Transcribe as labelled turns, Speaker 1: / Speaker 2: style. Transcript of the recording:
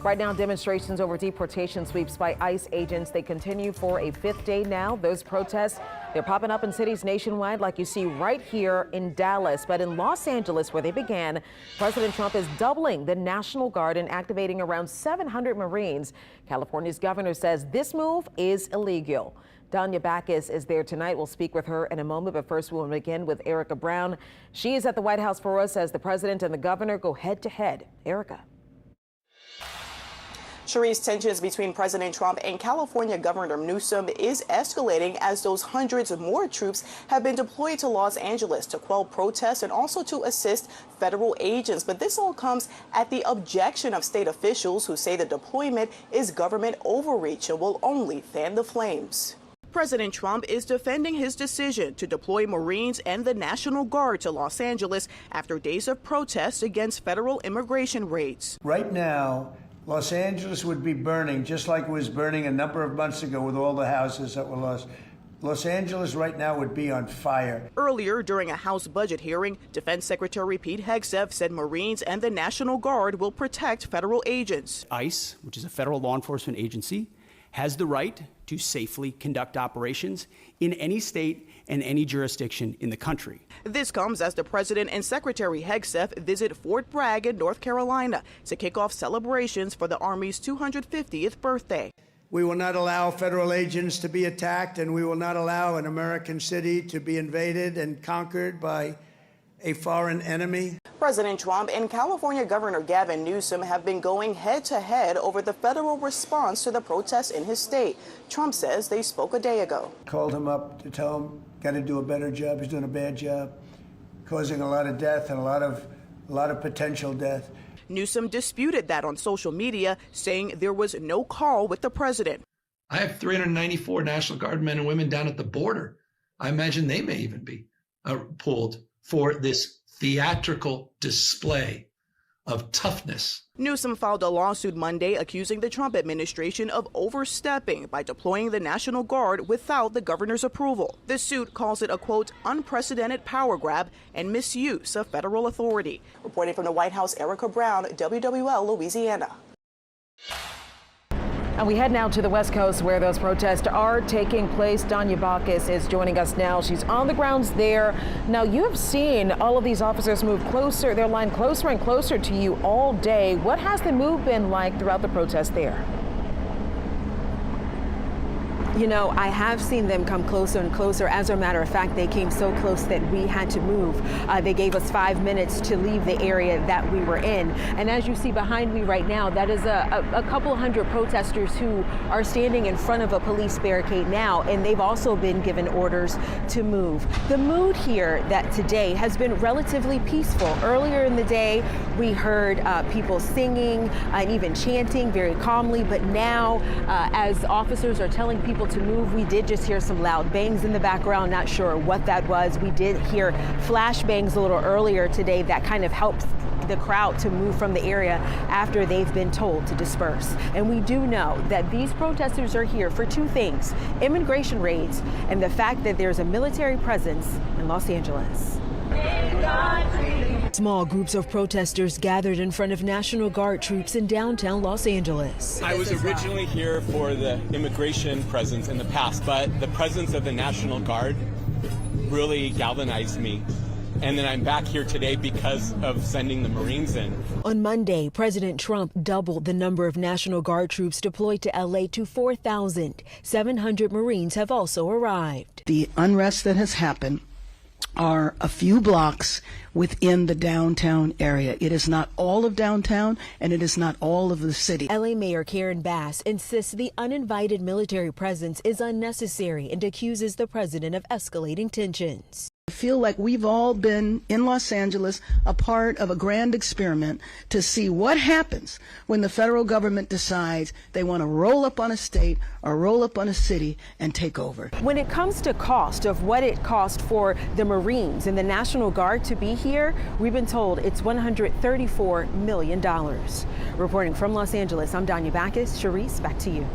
Speaker 1: Right now, demonstrations over deportation sweeps by ICE agents. They continue for a fifth day now. Those protests, they're popping up in cities nationwide, like you see right here in Dallas. But in Los Angeles, where they began, President Trump is doubling the National Guard and activating around 700 Marines. California's governor says this move is illegal. Danya Bacchus is there tonight. We'll speak with her in a moment, but first we'll begin with Erica Brown. She is at the White House for us as the president and the governor go head to head. Erica.
Speaker 2: Sharice, tensions between President Trump and California Governor Newsom is escalating as those hundreds of more troops have been deployed to Los Angeles to quell protests and also to assist federal agents. But this all comes at the objection of state officials who say the deployment is government overreach and will only fan the flames. President Trump is defending his decision to deploy Marines and the National Guard to Los Angeles after days of protests against federal immigration raids.
Speaker 3: Right now, Los Angeles would be burning, just like it was burning a number of months ago with all the houses that were lost. Los Angeles right now would be on fire.
Speaker 2: Earlier, during a House budget hearing, Defense Secretary Pete Hegseth said Marines and the National Guard will protect federal agents.
Speaker 4: ICE, which is a federal law enforcement agency, has the right to safely conduct operations in any state and any jurisdiction in the country.
Speaker 2: This comes as the President and Secretary Hegseth visit Fort Bragg in North Carolina to kick off celebrations for the Army's 250th birthday.
Speaker 3: We will not allow federal agents to be attacked, and we will not allow an American city to be invaded and conquered by a foreign enemy.
Speaker 2: President Trump and California Governor Gavin Newsom have been going head-to-head over the federal response to the protests in his state. Trump says they spoke a day ago.
Speaker 3: Called him up to tell him, got to do a better job. He's doing a bad job, causing a lot of death and a lot of potential death.
Speaker 2: Newsom disputed that on social media, saying there was no call with the president.
Speaker 5: I have 394 National Guard men and women down at the border. I imagine they may even be pulled for this theatrical display of toughness.
Speaker 2: Newsom filed a lawsuit Monday accusing the Trump administration of overstepping by deploying the National Guard without the governor's approval. The suit calls it a, quote, unprecedented power grab and misuse of federal authority. Reporting from the White House, Erica Brown, WWL, Louisiana.
Speaker 1: And we head now to the West Coast where those protests are taking place. Danya Bacchus is joining us now. She's on the grounds there. Now, you have seen all of these officers move closer. They're lined closer and closer to you all day. What has the move been like throughout the protest there?
Speaker 6: You know, I have seen them come closer and closer. As a matter of fact, they came so close that we had to move. They gave us 5 minutes to leave the area that we were in. And as you see behind me right now, that is a couple hundred protesters who are standing in front of a police barricade now, and they've also been given orders to move. The mood here that today has been relatively peaceful. Earlier in the day, we heard people singing and even chanting very calmly, but now as officers are telling people to move, we did just hear some loud bangs in the background. Not sure what that was. We did hear flash bangs a little earlier today that kind of helped the crowd to move from the area after they've been told to disperse. And we do know that these protesters are here for two things: immigration raids and the fact that there's a military presence in Los Angeles. Small groups of protesters gathered in front of National Guard troops in downtown Los Angeles.
Speaker 7: I was originally here for the immigration presence in the past, but the presence of the National Guard really galvanized me. And then I'm back here today because of sending the Marines in.
Speaker 6: On Monday, President Trump doubled the number of National Guard troops deployed to LA to 4,000. 700 Marines have also arrived.
Speaker 8: The unrest that has happened are a few blocks within the downtown area. It is not all of downtown, and it is not all of the city.
Speaker 6: LA Mayor Karen Bass insists the uninvited military presence is unnecessary and accuses the president of escalating tensions.
Speaker 8: I feel like we've all been in Los Angeles a part of a grand experiment to see what happens when the federal government decides they want to roll up on a state or roll up on a city and take over.
Speaker 6: When it comes to cost of what it cost for the Marines and the National Guard to be here, we've been told it's $134 million. Reporting from Los Angeles, I'm Danya Bacchus. Sharice, back to you.